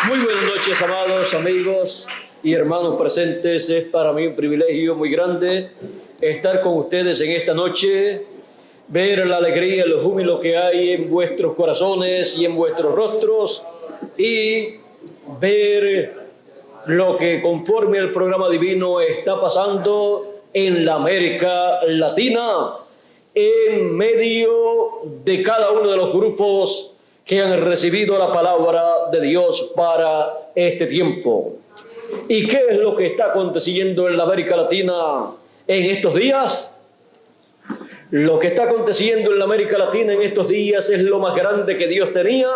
Muy buenas noches, amados amigos y hermanos presentes. Es para mí un privilegio muy grande estar con ustedes en esta noche, ver la alegría, el júbilo que hay en vuestros corazones y en vuestros rostros, y ver lo que conforme al programa divino está pasando en la América Latina, en medio de cada uno de los grupos que han recibido la palabra de Dios para este tiempo. ¿Y qué es lo que está aconteciendo en la América Latina en estos días? Lo que está aconteciendo en la América Latina en estos días es lo más grande que Dios tenía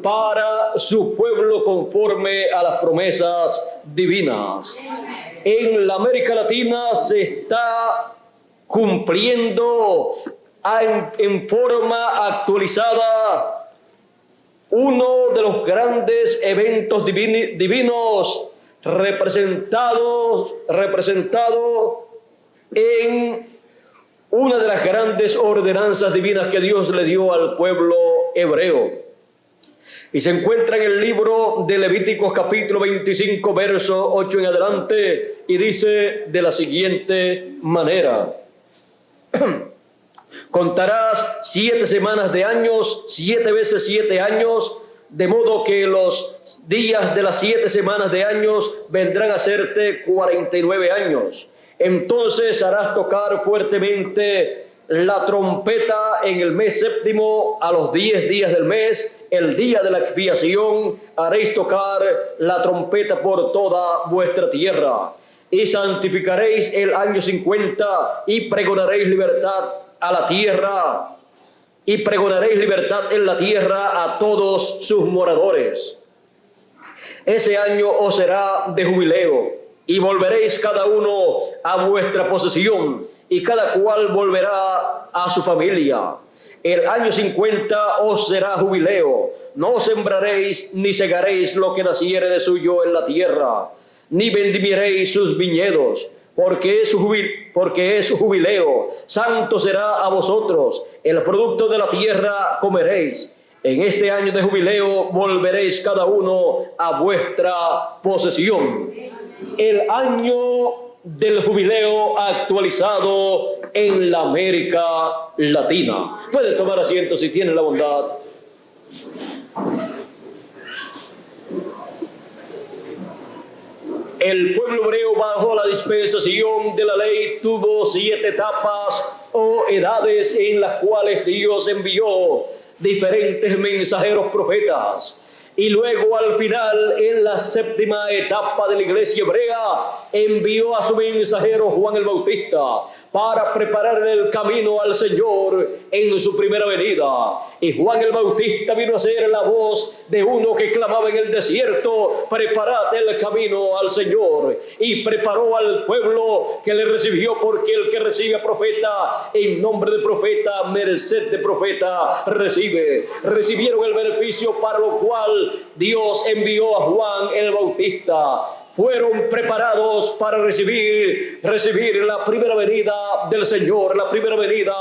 para su pueblo conforme a las promesas divinas. En la América Latina se está cumpliendo en forma actualizada uno de los grandes eventos divinos representado en una de las grandes ordenanzas divinas que Dios le dio al pueblo hebreo. Y se encuentra en el libro de Levíticos capítulo 25, verso 8 en adelante, y dice de la siguiente manera: contarás 7 semanas de años, 7 veces 7 años, de modo que los días de las 7 semanas de años vendrán a hacerte 49 años. Entonces harás tocar fuertemente la trompeta en el mes séptimo, a los 10 días del mes, el día de la expiación, haréis tocar la trompeta por toda vuestra tierra. Y santificaréis el año 50 y pregonaréis libertad a la tierra, y pregonaréis libertad en la tierra a todos sus moradores. Ese año os será de jubileo, y volveréis cada uno a vuestra posesión, y cada cual volverá a su familia. El año 50 os será jubileo, no sembraréis ni segaréis lo que naciere de suyo en la tierra, ni vendimiaréis sus viñedos, porque es su jubileo, santo será a vosotros, el producto de la tierra comeréis. En este año de jubileo volveréis cada uno a vuestra posesión. El año del jubileo actualizado en la América Latina. Pueden tomar asiento si tienen la bondad. El pueblo hebreo bajo la dispensación de la ley tuvo 7 etapas o edades en las cuales Dios envió diferentes mensajeros profetas. Y luego al final, en la 7ª etapa de la iglesia hebrea, envió a su mensajero Juan el Bautista para preparar el camino al Señor en su primera venida. Y Juan el Bautista vino a ser la voz de uno que clamaba en el desierto: preparad el camino al Señor. Y preparó al pueblo que le recibió, porque el que recibe a profeta en nombre de profeta, merced de profeta recibe. Recibieron el beneficio para lo cual Dios envió a Juan el Bautista. Fueron preparados para recibir la primera venida del Señor, la primera venida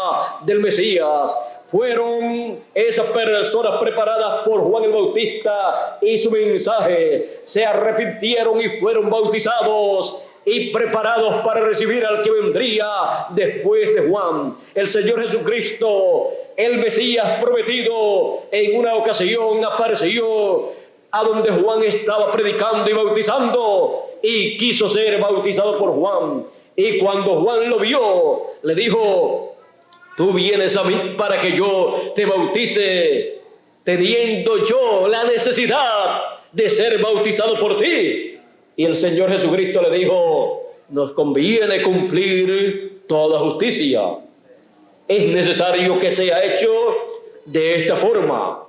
del Mesías. Fueron esas personas preparadas por Juan el Bautista y su mensaje. Se arrepintieron y fueron bautizados y preparados para recibir al que vendría después de Juan, el Señor Jesucristo. El Mesías prometido en una ocasión apareció a donde Juan estaba predicando y bautizando, y quiso ser bautizado por Juan. Y cuando Juan lo vio, le dijo: tú vienes a mí para que yo te bautice, teniendo yo la necesidad de ser bautizado por ti. Y el Señor Jesucristo le dijo: nos conviene cumplir toda justicia. Es necesario que sea hecho de esta forma.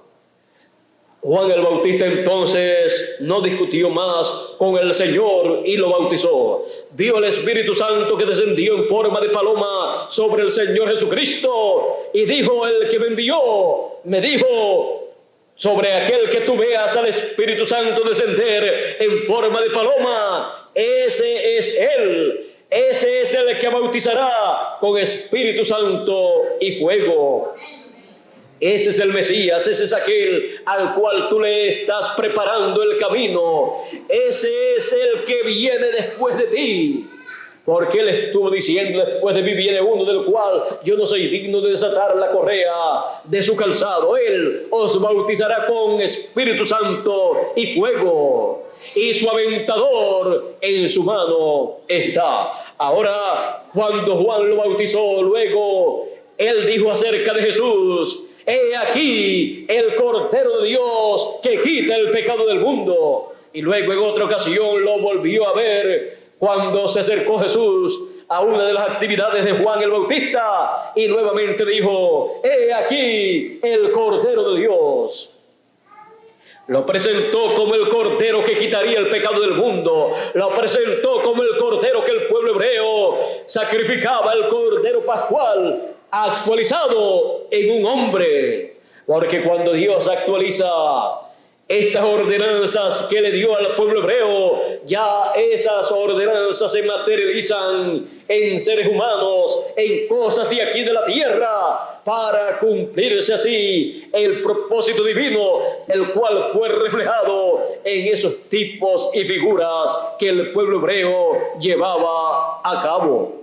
Juan el Bautista entonces no discutió más con el Señor y lo bautizó. Vio el Espíritu Santo que descendió en forma de paloma sobre el Señor Jesucristo, y dijo: el que me envió me dijo: sobre aquel que tú veas al Espíritu Santo descender en forma de paloma, ese es Él. Ese es el que bautizará con Espíritu Santo y fuego. Ese es el Mesías, ese es aquel al cual tú le estás preparando el camino. Ese es el que viene después de ti. Porque él estuvo diciendo: después de mí viene uno del cual yo no soy digno de desatar la correa de su calzado. Él os bautizará con Espíritu Santo y fuego, y su aventador en su mano está. Ahora, cuando Juan lo bautizó, luego él dijo acerca de Jesús: he aquí el Cordero de Dios que quita el pecado del mundo. Y luego en otra ocasión lo volvió a ver cuando se acercó Jesús a una de las actividades de Juan el Bautista y nuevamente dijo: he aquí el Cordero de Dios. Lo presentó como el Cordero que quitaría el pecado del mundo. Lo presentó como el Cordero que el pueblo hebreo sacrificaba, el Cordero pascual actualizado en un hombre. Porque cuando Dios actualiza estas ordenanzas que le dio al pueblo hebreo, ya esas ordenanzas se materializan en seres humanos, en cosas de aquí de la tierra, para cumplirse así el propósito divino, el cual fue reflejado en esos tipos y figuras que el pueblo hebreo llevaba a cabo.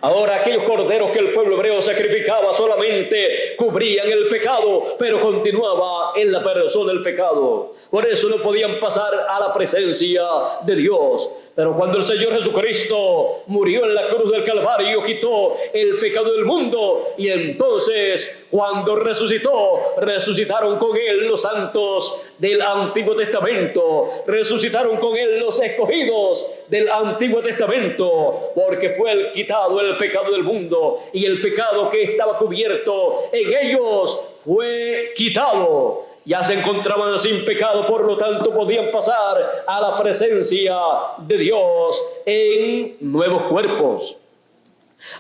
Ahora, aquellos corderos que el pueblo hebreo sacrificaba solamente cubrían el pecado, pero continuaba en la persona el pecado. Por eso no podían pasar a la presencia de Dios. Pero cuando el Señor Jesucristo murió en la cruz del Calvario, quitó el pecado del mundo, y entonces cuando resucitó, resucitaron con él los santos del Antiguo Testamento, resucitaron con él los escogidos del Antiguo Testamento, porque fue quitado el pecado del mundo, y el pecado que estaba cubierto en ellos fue quitado. Ya se encontraban sin pecado, por lo tanto podían pasar a la presencia de Dios en nuevos cuerpos.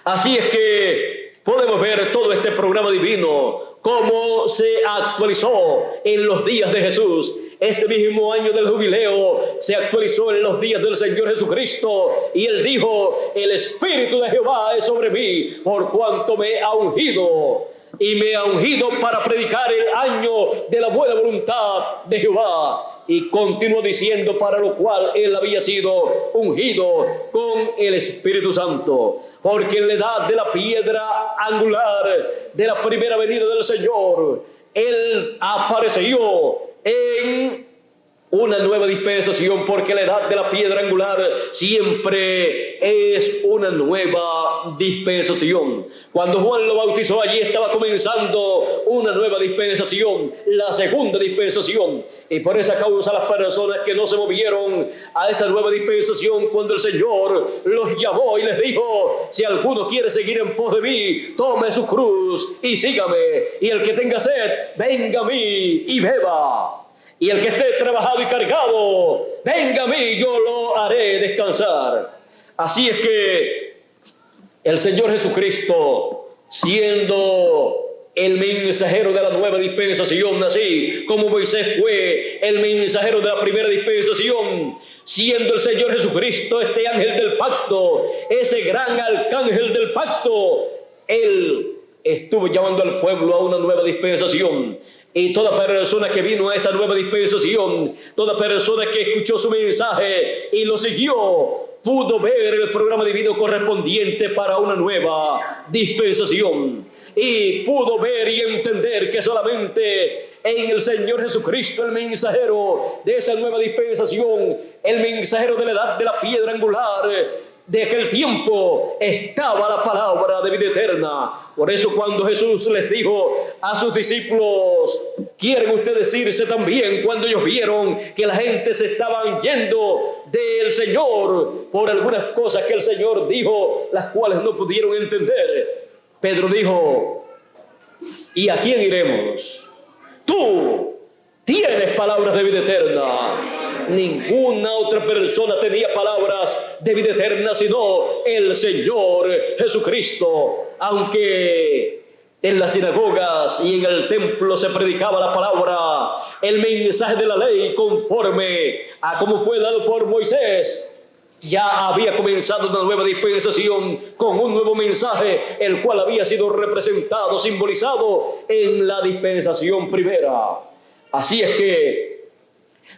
Así es que podemos ver todo este programa divino, cómo se actualizó en los días de Jesús. Este mismo año del jubileo se actualizó en los días del Señor Jesucristo, y Él dijo: el Espíritu de Jehová es sobre mí, por cuanto me ha ungido. Y me ha ungido para predicar el año de la buena voluntad de Jehová. Y continuó diciendo para lo cual él había sido ungido con el Espíritu Santo. Porque en la edad de la piedra angular de la primera venida del Señor, él apareció en una nueva dispensación, porque la edad de la piedra angular siempre es una nueva dispensación. Cuando Juan lo bautizó, allí estaba comenzando una nueva dispensación, la segunda dispensación, y por esa causa las personas que no se movieron a esa nueva dispensación, cuando el Señor los llamó y les dijo: si alguno quiere seguir en pos de mí, tome su cruz y sígame, y el que tenga sed, venga a mí y beba. Y el que esté trabajado y cargado, venga a mí, yo lo haré descansar. Así es que el Señor Jesucristo, siendo el mensajero de la nueva dispensación, así como Moisés fue el mensajero de la primera dispensación, siendo el Señor Jesucristo este ángel del pacto, ese gran arcángel del pacto, Él estuvo llamando al pueblo a una nueva dispensación. Y toda persona que vino a esa nueva dispensación, toda persona que escuchó su mensaje y lo siguió, pudo ver el programa divino correspondiente para una nueva dispensación. Y pudo ver y entender que solamente en el Señor Jesucristo, el mensajero de esa nueva dispensación, el mensajero de la edad de la piedra angular, de aquel tiempo, estaba la palabra de vida eterna. Por eso cuando Jesús les dijo a sus discípulos: ¿quieren ustedes irse también? Cuando ellos vieron que la gente se estaban yendo del Señor por algunas cosas que el Señor dijo, las cuales no pudieron entender, Pedro dijo: ¿y a quién iremos? Tú tienes palabras de vida eterna. Ninguna otra persona tenía palabras de vida eterna sino el Señor Jesucristo. Aunque en las sinagogas y en el templo se predicaba la palabra, el mensaje de la ley conforme a como fue dado por Moisés, ya había comenzado una nueva dispensación con un nuevo mensaje, el cual había sido representado, simbolizado en la dispensación primera. Así es que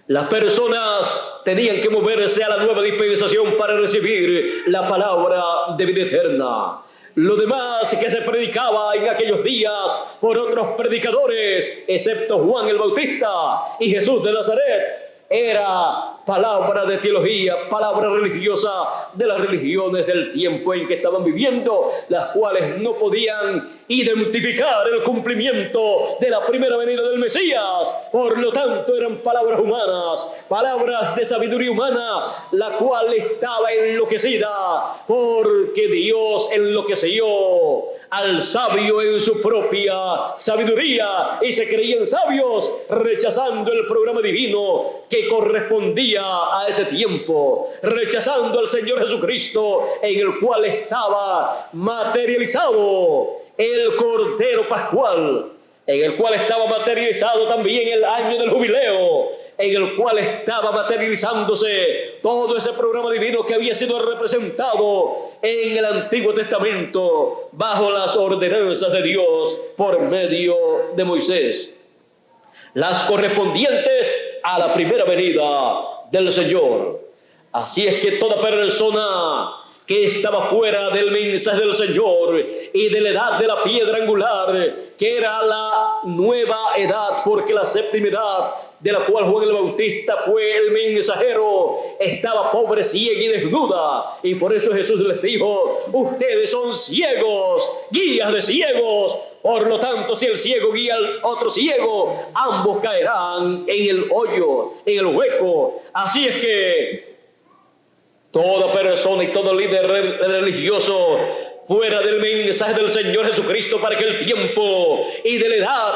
las personas tenían que moverse a la nueva dispensación para recibir la palabra de vida eterna. Lo demás que se predicaba en aquellos días por otros predicadores, excepto Juan el Bautista y Jesús de Nazaret, era palabra de teología, palabra religiosa de las religiones del tiempo en que estaban viviendo, las cuales no podían identificar el cumplimiento de la primera venida del Mesías. Por lo tanto, eran palabras humanas, palabras de sabiduría humana, la cual estaba enloquecida, porque Dios enloqueció al sabio en su propia sabiduría y se creían sabios, rechazando el programa divino que correspondía a ese tiempo, rechazando al Señor Jesucristo, en el cual estaba materializado el Cordero Pascual, en el cual estaba materializado también el año del jubileo, en el cual estaba materializándose todo ese programa divino que había sido representado en el Antiguo Testamento bajo las ordenanzas de Dios por medio de Moisés, las correspondientes a la primera venida del Señor. Así es que toda persona que estaba fuera del mensaje del Señor y de la edad de la piedra angular, que era la nueva edad, porque la séptima edad de la cual Juan el Bautista fue el mensajero, estaba pobre, ciega y desnuda, y por eso Jesús les dijo: ustedes son ciegos, guías de ciegos. Por lo tanto, si el ciego guía al otro ciego, ambos caerán en el hoyo, en el hueco. Así es que toda persona y todo líder religioso fuera del mensaje del Señor Jesucristo para aquel tiempo y de la edad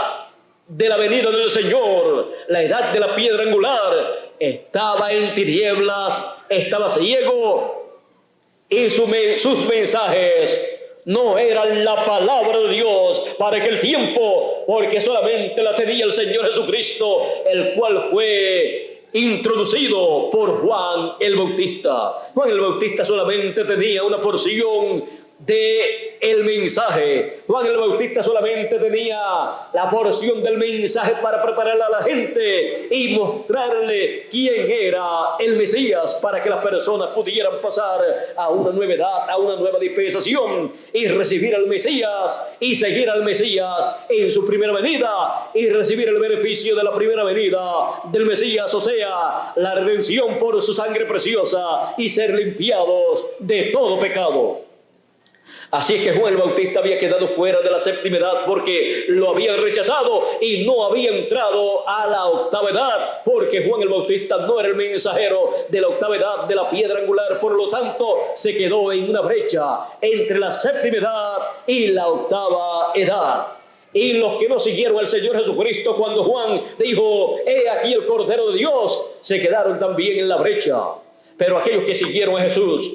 de la venida del Señor, la edad de la piedra angular, estaba en tinieblas, estaba ciego, y sus mensajes no eran la palabra de Dios para aquel tiempo, porque solamente la tenía el Señor Jesucristo, el cual fue introducido por Juan el Bautista. Juan el Bautista solamente tenía una porción de el mensaje. Juan el Bautista solamente tenía la porción del mensaje para prepararle a la gente y mostrarle quién era el Mesías, para que las personas pudieran pasar a una nueva edad, a una nueva dispensación, y recibir al Mesías y seguir al Mesías en su primera venida y recibir el beneficio de la primera venida del Mesías, o sea, la redención por su sangre preciosa, y ser limpiados de todo pecado. Así es que Juan el Bautista había quedado fuera de la séptima edad porque lo habían rechazado, y no había entrado a la octava edad porque Juan el Bautista no era el mensajero de la octava edad de la piedra angular. Por lo tanto, se quedó en una brecha entre la séptima edad y la octava edad. Y los que no siguieron al Señor Jesucristo cuando Juan dijo: he aquí el Cordero de Dios, se quedaron también en la brecha. Pero aquellos que siguieron a Jesús,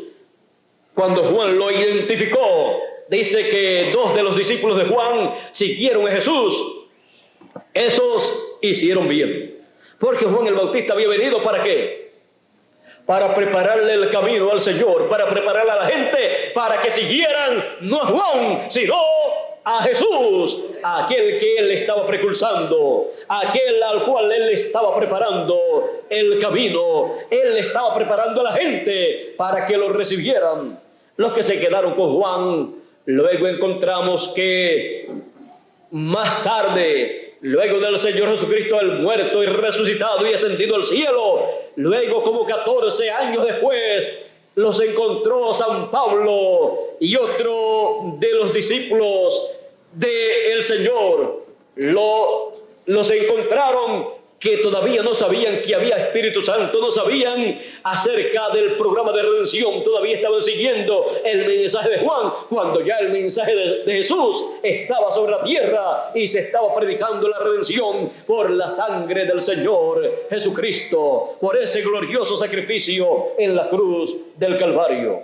cuando Juan lo identificó, dice que 2 de los discípulos de Juan siguieron a Jesús. Esos hicieron bien, porque Juan el Bautista había venido ¿para qué? Para prepararle el camino al Señor, para prepararle a la gente para que siguieran no a Juan, sino a Jesús, aquel que él estaba precursando, aquel al cual él estaba preparando el camino. Él estaba preparando a la gente para que lo recibieran. Los que se quedaron con Juan, luego encontramos que más tarde, luego del Señor Jesucristo, el muerto y resucitado y ascendido al cielo, luego como 14 años después, los encontró San Pablo y otro de los discípulos del Señor. Los encontraron que todavía no sabían que había Espíritu Santo, no sabían acerca del programa de redención, todavía estaban siguiendo el mensaje de Juan, cuando ya el mensaje de Jesús estaba sobre la tierra y se estaba predicando la redención por la sangre del Señor Jesucristo, por ese glorioso sacrificio en la cruz del Calvario.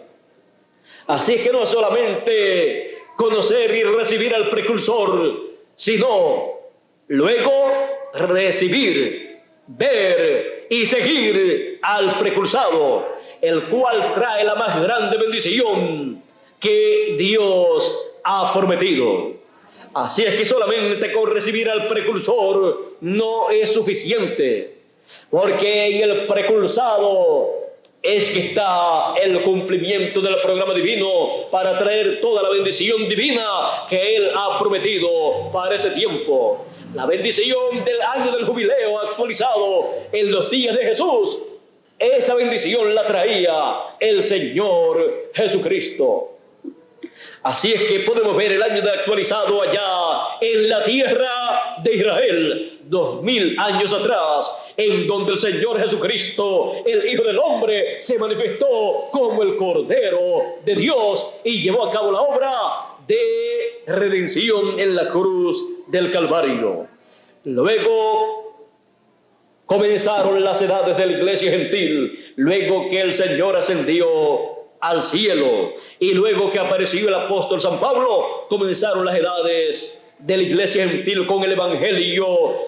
Así que no solamente conocer y recibir al precursor, sino luego recibir, ver y seguir al precursado. el cual trae la más grande bendición que Dios ha prometido. Así es que solamente con recibir al precursor no es suficiente, porque en el precursado es que está el cumplimiento del programa divino para traer toda la bendición divina que Él ha prometido para ese tiempo. La bendición del año del jubileo actualizado en los días de Jesús, esa bendición la traía el Señor Jesucristo. Así es que podemos ver el año de actualizado allá en la tierra de Israel, 2000 años atrás, en donde el Señor Jesucristo, el Hijo del Hombre, se manifestó como el Cordero de Dios y llevó a cabo la obra de redención en la cruz del Calvario. Luego comenzaron las edades de la iglesia gentil, luego que el Señor ascendió al cielo y luego que apareció el apóstol San Pablo, comenzaron las edades de la iglesia gentil con el evangelio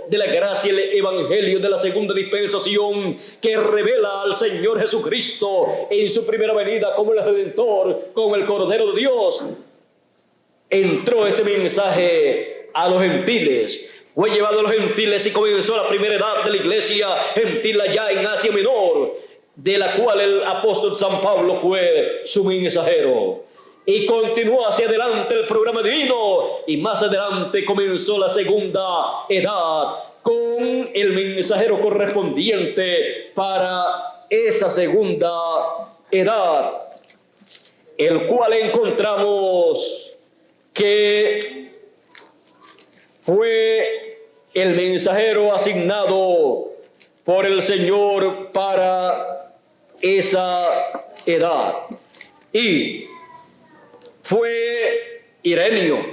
de la gracia, el evangelio de la segunda dispensación que revela al Señor Jesucristo en su primera venida como el Redentor, como el Cordero de Dios. Entró ese mensaje a los gentiles, fue llevado a los gentiles y comenzó la primera edad de la iglesia gentil allá en Asia Menor, de la cual el apóstol San Pablo fue su mensajero. Y continuó hacia adelante el programa divino, y más adelante comenzó la segunda edad con el mensajero correspondiente para esa segunda edad, el cual encontramos que fue el mensajero asignado por el Señor para esa edad, y fue Ireneo,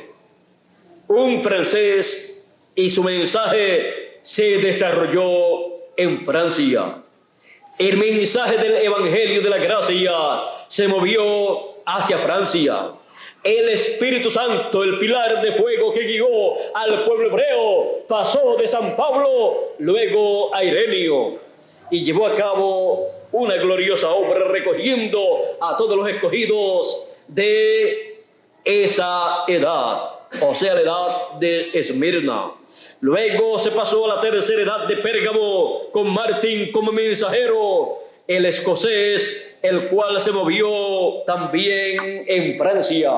un francés, y su mensaje se desarrolló en Francia. El mensaje del Evangelio de la Gracia se movió hacia Francia. El Espíritu Santo, el pilar de fuego que guió al pueblo hebreo, pasó de San Pablo luego a Ireneo y llevó a cabo una gloriosa obra recogiendo a todos los escogidos de esa edad, o sea, la edad de Esmirna. Luego se pasó a la tercera edad de Pérgamo con Martín como mensajero, el escocés, el cual se movió también en Francia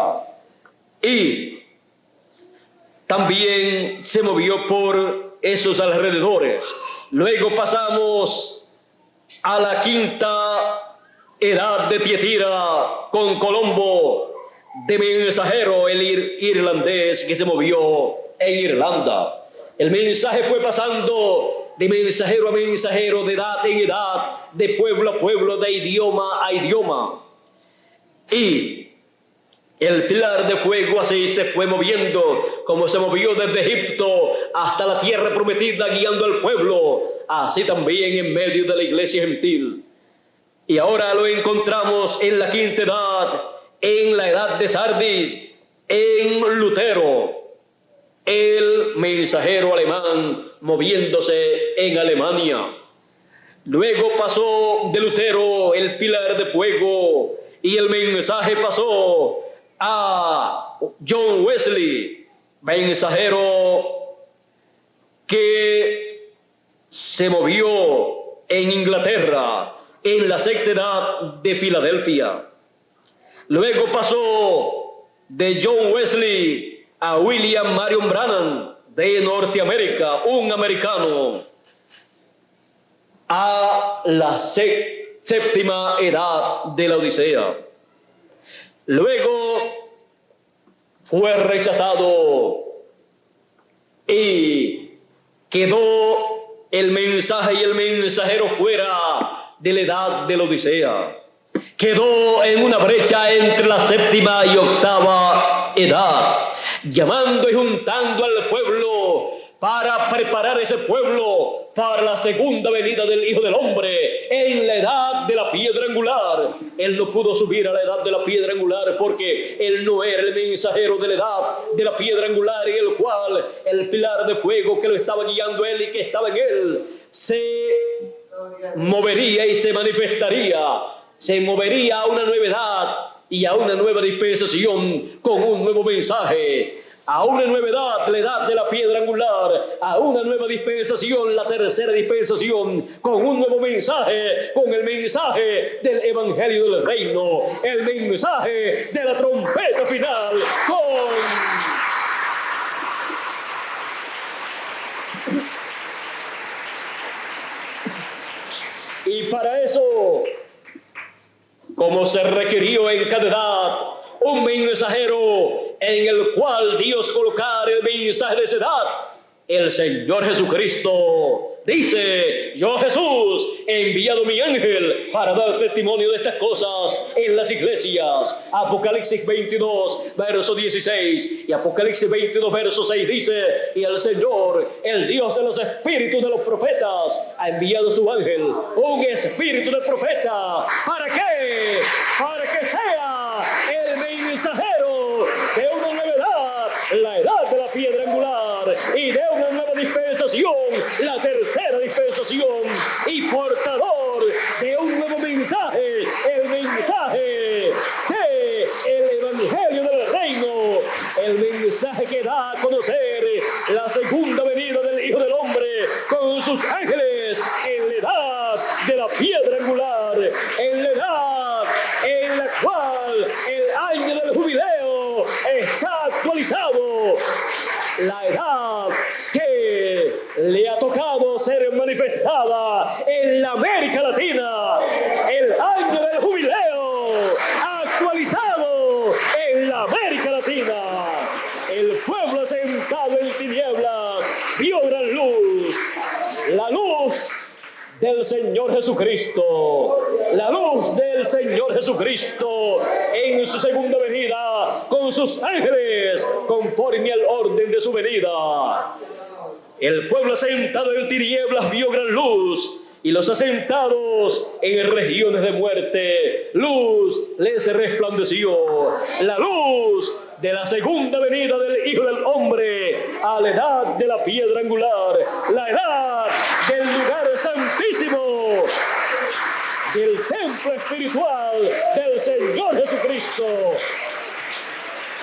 y también se movió por esos alrededores. Luego pasamos a la quinta edad de Tiatira con Colombo de mensajero, el irlandés que se movió en Irlanda. El mensaje fue pasando de mensajero a mensajero, de edad en edad, de pueblo a pueblo, de idioma a idioma. Y el pilar de fuego así se fue moviendo, como se movió desde Egipto hasta la tierra prometida, guiando al pueblo, así también en medio de la iglesia gentil. Y ahora lo encontramos en la quinta edad, en la edad de Sardis, en Lutero, el mensajero alemán moviéndose en Alemania. Luego pasó de Lutero el pilar de fuego y el mensaje pasó a John Wesley, mensajero que se movió en Inglaterra en la sexta edad de Filadelfia. Luego pasó de John Wesley a William Marion Branham de Norteamérica, un americano, a la séptima edad de la Odisea. Luego fue rechazado y quedó el mensaje y el mensajero fuera de la edad de la Odisea. Quedó en una brecha entre la séptima y octava edad, llamando y juntando al pueblo para preparar ese pueblo para la segunda venida del Hijo del Hombre en la edad de la piedra angular. Él no pudo subir a la edad de la piedra angular porque él no era el mensajero de la edad de la piedra angular, y el cual el pilar de fuego que lo estaba guiando él y que estaba en él se movería y se manifestaría se movería a una nueva edad y a una nueva dispensación con un nuevo mensaje. A una nueva edad, la edad de la piedra angular, a una nueva dispensación, la tercera dispensación, con un nuevo mensaje, con el mensaje del evangelio del reino, el mensaje de la trompeta final, Y para eso, como se requirió en cada edad, un mensajero en el cual Dios colocara el mensaje de esa edad, el Señor Jesucristo dice: yo, Jesús, he enviado mi ángel para dar testimonio de estas cosas en las iglesias. Apocalipsis 22, verso 16, y Apocalipsis 22, verso 6 dice: y el Señor, el Dios de los espíritus de los profetas, ha enviado su ángel, un espíritu de profeta. ¿Para qué? Para que sea el mensajero de una nueva edad, la edad de la piedra angular, y de una nueva dispensación, la tercera dispensación, y portador de un nuevo mensaje, el mensaje del evangelio del reino, el mensaje que da a conocer la segunda venida del Hijo del Hombre con sus ángeles en la edad de la piedra angular, en la edad en la cual el año del jubileo está actualizado, la edad que le ha tocado ser manifestada en la América Latina, el año del jubileo actualizado en la América Latina. El pueblo asentado en tinieblas vio gran luz, la luz del Señor Jesucristo, la luz del Señor Jesucristo en su segunda venida con sus ángeles conforme al orden de su venida. El pueblo asentado en tinieblas vio gran luz, y los asentados en regiones de muerte, luz les resplandeció. La luz de la segunda venida del Hijo del Hombre a la edad de la piedra angular, la edad del lugar santísimo, del templo espiritual del Señor Jesucristo.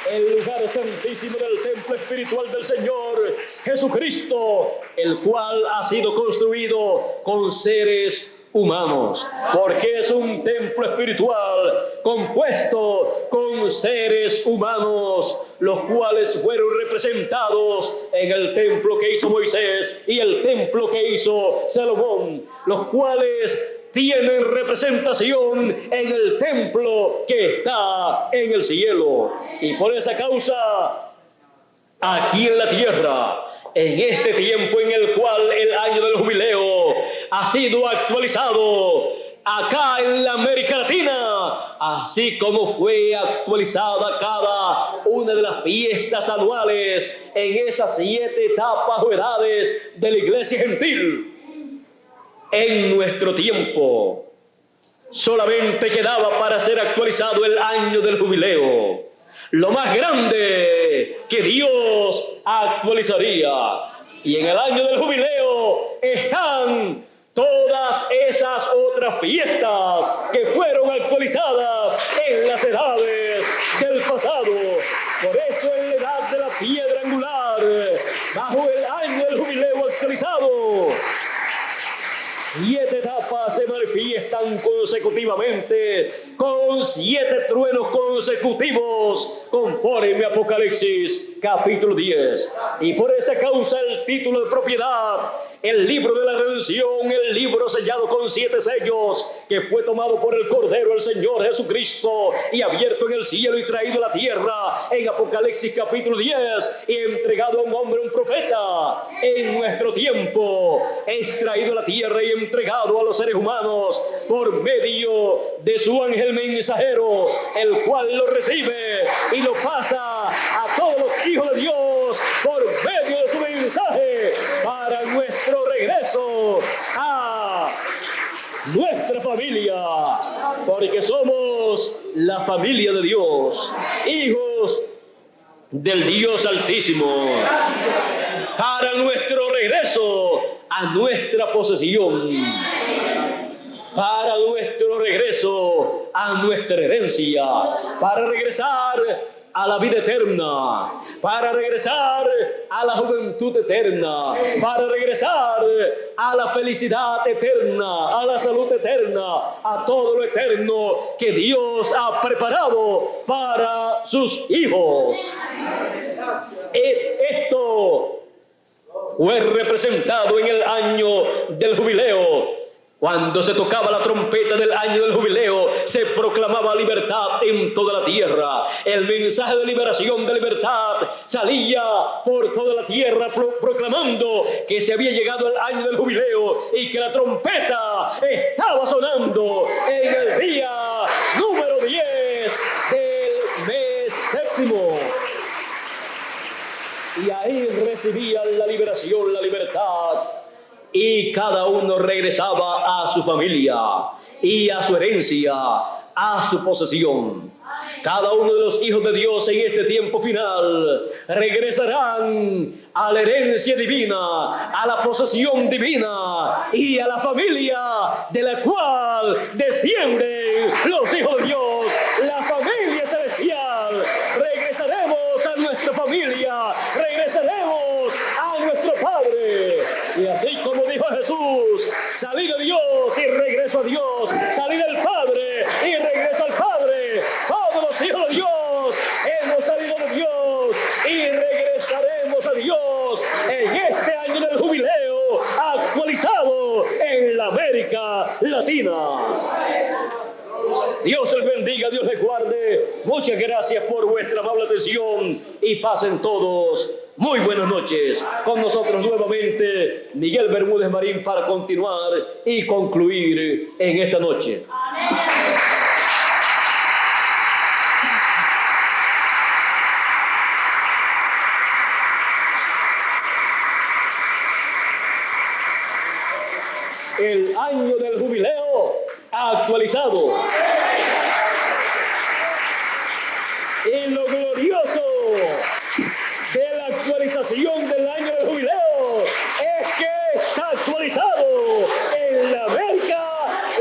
El lugar santísimo del templo espiritual del Señor Jesucristo, el cual ha sido construido con seres humanos, porque es un templo espiritual compuesto con seres humanos, los cuales fueron representados en el templo que hizo Moisés y el templo que hizo Salomón, los cuales tienen representación en el templo que está en el cielo. Y por esa causa, aquí en la tierra, en este tiempo en el cual el año del jubileo ha sido actualizado, acá en la América Latina, así como fue actualizada cada una de las fiestas anuales en esas 7 etapas o edades de la iglesia gentil, en nuestro tiempo solamente quedaba para ser actualizado el año del jubileo, lo más grande que Dios actualizaría. Y en el año del jubileo están todas esas otras fiestas que fueron actualizadas en las edades del pasado. Por eso en la edad de la piedra angular, bajo el año del jubileo actualizado, 7 etapas se manifiestan consecutivamente, con 7 truenos consecutivos, conforme a Apocalipsis capítulo 10. Y por esa causa el título de propiedad, el libro de la redención, el libro sellado con 7 sellos, que fue tomado por el Cordero, el Señor Jesucristo, y abierto en el cielo y traído a la tierra, en Apocalipsis capítulo 10, y entregado a un hombre, un profeta, en nuestro tiempo, es traído a la tierra y entregado a los seres humanos por medio de su ángel mensajero, el cual lo recibe y lo pasa a todos los hijos de Dios por medio de su mensaje para nuestro regreso a nuestra familia, porque somos la familia de Dios, hijos del Dios Altísimo, para nuestro regreso a nuestra posesión, para nuestro regreso a nuestra herencia, para regresar a la vida eterna, para regresar a la juventud eterna, para regresar a la felicidad eterna, a la salud eterna, a todo lo eterno que Dios ha preparado para sus hijos. Esto fue representado en el año del jubileo. Cuando se tocaba la trompeta del año del jubileo, se proclamaba libertad en toda la tierra. El mensaje de liberación, de libertad, salía por toda la tierra proclamando que se había llegado el año del jubileo y que la trompeta estaba sonando en el día número 10 del mes séptimo. Y ahí recibían la liberación, la libertad. Y cada uno regresaba a su familia y a su herencia, a su posesión. Cada uno de los hijos de Dios en este tiempo final regresarán a la herencia divina, a la posesión divina y a la familia de la cual descienden los hijos de Dios, la familia celestial. Regresaremos a nuestra familia, regresaremos a nuestro Padre. Y así como dijo Jesús, salí de Dios y regreso a Dios, salí del Padre y regreso al Padre. Todos los hijos de Dios hemos salido de Dios y regresaremos a Dios en este año del jubileo actualizado en la América Latina. Dios les bendiga, Dios les guarde. Muchas gracias por vuestra amable atención y pasen todos muy buenas noches. Con nosotros nuevamente Miguel Bermúdez Marín para continuar y concluir en esta noche. El año del jubileo actualizado. En lo glorioso de la actualización del año del jubileo es que está actualizado en la América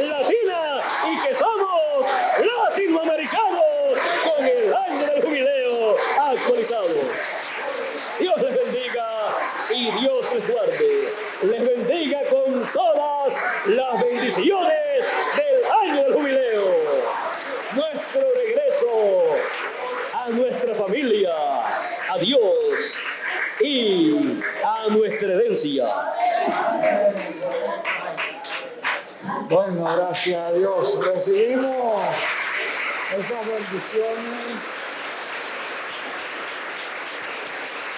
Latina y que somos latinoamericanos con el año del jubileo actualizado. Dios les bendiga y Dios les guarde. Les bendiga con todas las bendiciones del año del jubileo. Nuestro regreso a nuestra familia, a Dios y a nuestra herencia. Bueno, gracias a Dios. Recibimos esas bendiciones.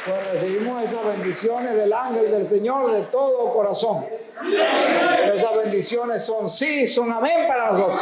Pues recibimos esas bendiciones del ángel del Señor de todo corazón. Esas bendiciones son sí, son amén para nosotros.